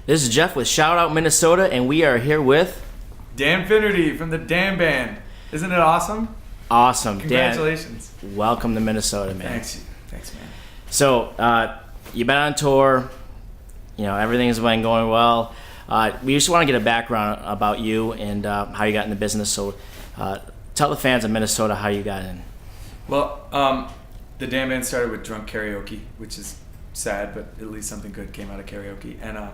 This is Jeff with Shout Out Minnesota, and we are here with Dan FINNERTY from the Dan Band. Isn't it awesome? Awesome. Congratulations. Dan, welcome to Minnesota, man. Thanks, man. So, you've been on tour. You know, everything's been going well. We just want to get a background about you and how you got in the business. So, tell the fans of Minnesota how you got in. Well, the Dan Band started with drunk karaoke, which is sad, but at least something good came out of karaoke. And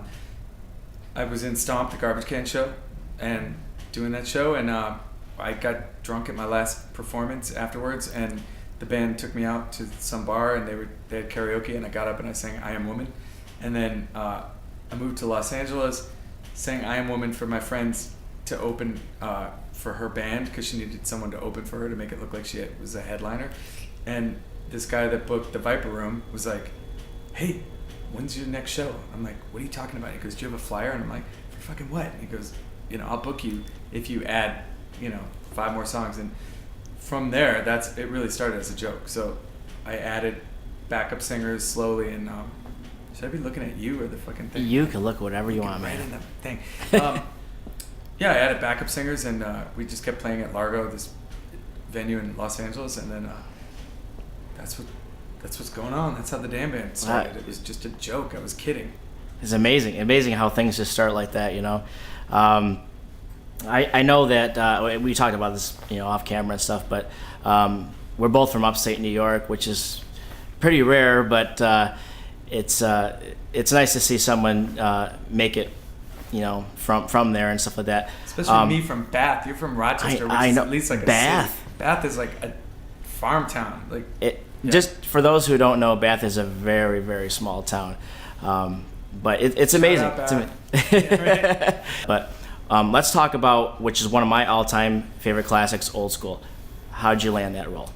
I was in Stomp, the garbage can show, and doing that show, and I got drunk at my last performance afterwards, and the band took me out to some bar, and they had karaoke, and I got up and I sang I Am Woman. And then I moved to Los Angeles, sang I Am Woman for my friends to open for her band, because she needed someone to open for her to make it look like she was a headliner. And this guy that booked the Viper Room was like, "Hey, when's your next show?" I'm like, "What are you talking about?" He goes, "Do you have a flyer?" And I'm like, "For fucking what?" And he goes, "I'll book you if you add, 5 more songs." And from there, it really started as a joke. So I added backup singers slowly, and should I be looking at you or the fucking thing? You can look whatever you want, man. Right in the thing. Yeah, I added backup singers, and we just kept playing at Largo, this venue in Los Angeles, and then that's what's going on. That's how the Dan Band started. It was just a joke. I was kidding. It's amazing how things just start like that, I know that we talked about this, off camera and stuff, but we're both from upstate New York, which is pretty rare, but it's nice to see someone make it, from there and stuff like that. Especially me from Bath. You're from Rochester, which is at least like Bath. A city. Bath is like a farm town. Just for those who don't know, Bath is a very, very small town, but it's amazing. Yeah, right. But let's talk about, which is one of my all-time favorite classics, Old School. How'd you land that role?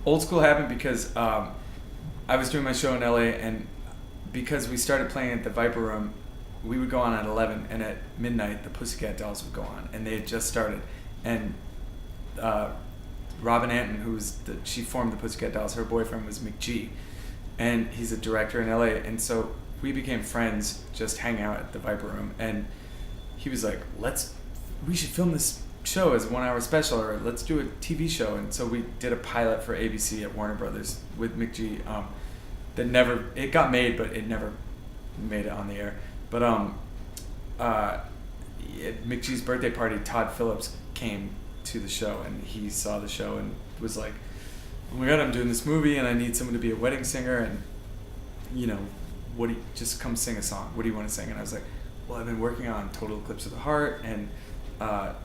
Old School happened because I was doing my show in LA, and because we started playing at the Viper Room, we would go on at 11, and at midnight the Pussycat Dolls would go on, and they had just started. And Robin Anton, she formed the Pussycat Dolls, her boyfriend was McG, and he's a director in LA, and so we became friends just hanging out at the Viper Room, and he was like, we should film this show as a 1-hour special, or let's do a TV show. And so we did a pilot for ABC at Warner Brothers with McG it got made, but it never made it on the air. But at McG's birthday party, Todd Phillips came to the show, and he saw the show and was like, "Oh my God, I'm doing this movie and I need someone to be a wedding singer, and just come sing a song. What do you want to sing?" And I was like, "Well, I've been working on Total Eclipse of the Heart and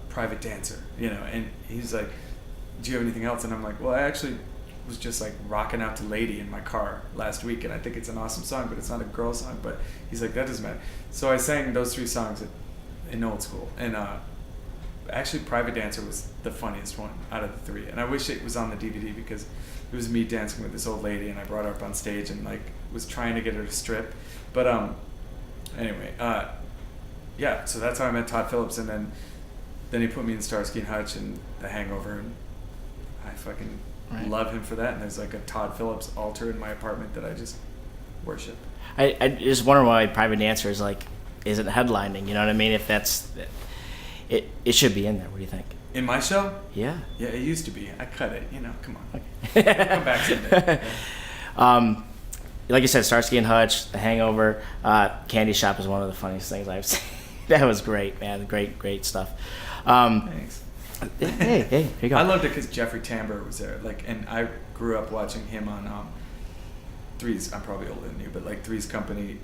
Private Dancer, And he's like, "Do you have anything else?" And I'm like, "Well, I actually was just like rocking out to Lady in my car last week, and I think it's an awesome song, but it's not a girl song." But he's like, "That doesn't matter." So I sang those 3 songs in Old School, and actually Private Dancer was the funniest one out of the 3, and I wish it was on the DVD, because it was me dancing with this old lady, and I brought her up on stage and was trying to get her to strip. But anyway, yeah, so that's how I met Todd Phillips, and then he put me in Starsky Hutch and The Hangover, and I fucking love him for that. And there's like a Todd Phillips altar in my apartment that I just worship. I just wonder why Private Dancer isn't headlining. You know what I mean? If that's it should be in there. What do you think? In my show? Yeah. Yeah, it used to be. I cut it. Come on. Okay. Come back someday. Like you said, Starsky and Hutch, The Hangover, Candy Shop is one of the funniest things I've seen. That was great, man. Great stuff. Thanks. Hey, here you go. I loved it because Jeffrey Tambor was there. And I grew up watching him on Three's. I'm probably older than you, but Three's Company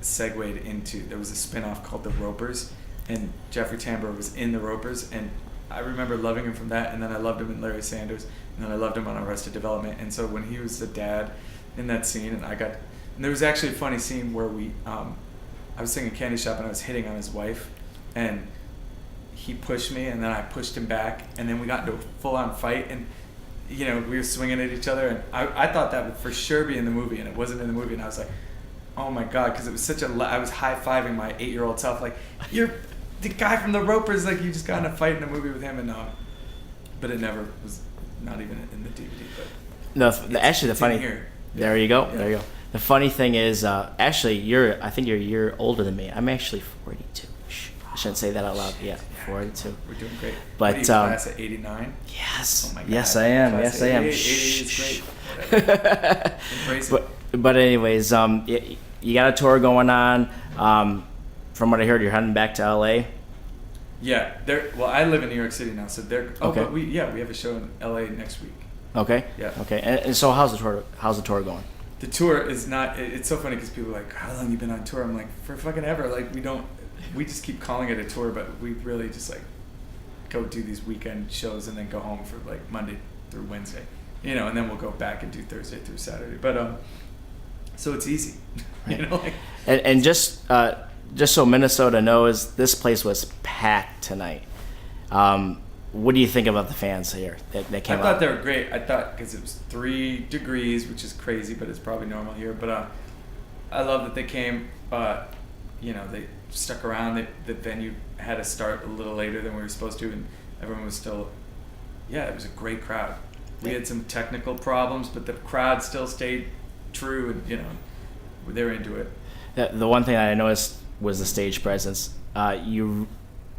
segued into. There was a spinoff called The Ropers, and Jeffrey Tambor was in The Ropers, and I remember loving him from that. And then I loved him in Larry Sanders, and then I loved him on Arrested Development. And so when he was the dad in that scene, and there was actually a funny scene where I was singing Candy Shop and I was hitting on his wife, and he pushed me, and then I pushed him back, and then we got into a full-on fight, and we were swinging at each other, and I thought that would for sure be in the movie, and it wasn't in the movie, and I was like, oh my God, because it was I was high-fiving my 8-year-old self, like, "You're the guy from The Ropers, like, you just got in a fight in a movie with him," and but it never was, not even in the DVD. But no, actually the funny. Here. There you go. Yeah. There you go. The funny thing is, actually, I think you're a year older than me. I'm actually 42. Shh, I shouldn't say that out loud. Yeah, 42. We're doing great. But what are you, class at 89? yes, Oh my God. yes, I am. Class Yes, I am. 80 is great. Whatever. Embrace it. But anyways, you got a tour going on. From what I heard, you're heading back to LA. Yeah, well, I live in New York City now, so they're. Oh, Okay. but we have a show in LA next week. Okay. Yeah. Okay. And so how's the tour going? The tour is not. It's so funny because people are like, "How long you been on tour?" I'm like, "For fucking ever." Like we just keep calling it a tour, but we really just like go do these weekend shows and then go home for like Monday through Wednesday, and then we'll go back and do Thursday through Saturday. But so it's easy, Like, And just so Minnesota knows, this place was packed tonight. What do you think about the fans here that came out? I thought they were great. I thought because it was 3 degrees, which is crazy, but it's probably normal here. But I love that they came. They stuck around. The venue had to start a little later than we were supposed to, and everyone was still. Yeah, it was a great crowd. We had some technical problems, but the crowd still stayed true, and they were into it. The one thing that I noticed was the stage presence.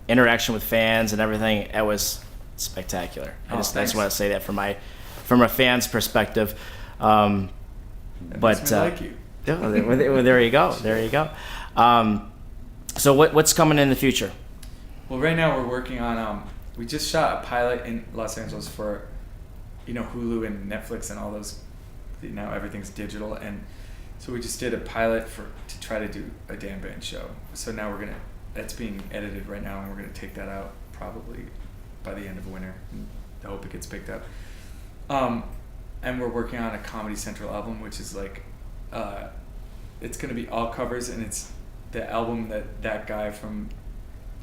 Interaction with fans and everything. It was spectacular. I just want to say that from a fan's perspective. But makes me like you. well, there you go. There you go. So what's coming in the future? Well, right now we're working on. We just shot a pilot in Los Angeles for, Hulu and Netflix and all those. Now everything's digital, and so we just did a pilot to try to do a Dan Band show. So now that's being edited right now, and we're gonna take that out probably by the end of winter. I hope it gets picked up. And we're working on a Comedy Central album, which is like, it's gonna be all covers, and it's the album that guy from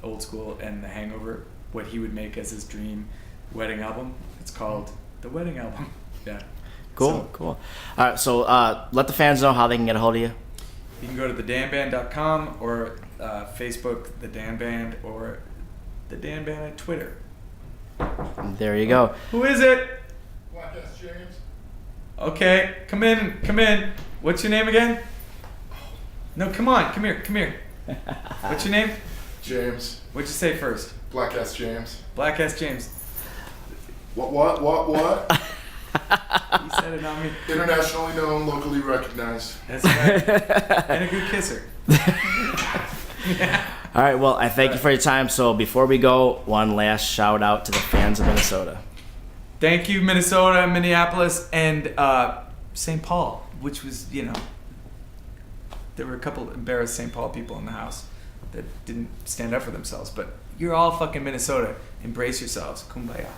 Old School and The Hangover, what he would make as his dream wedding album. It's called The Wedding Album. Yeah. Cool. All right, so let the fans know how they can get a hold of you. You can go to thedanband.com or Facebook, The Dan Band, or The Dan Band at Twitter. There you go. Who is it? Black S. James. Okay, come in. What's your name again? No, come on, come here. What's your name? James. What'd you say first? Black S. James. Black S. James. What? You said it, not me. Internationally known, locally recognized. That's right. And a good kisser. Yeah. All right, well, I thank you for your time. So before we go, one last shout out to the fans of Minnesota. Thank you, Minnesota, Minneapolis, and St. Paul, which was, there were a couple of embarrassed St. Paul people in the house that didn't stand up for themselves. But you're all fucking Minnesota. Embrace yourselves. Kumbaya.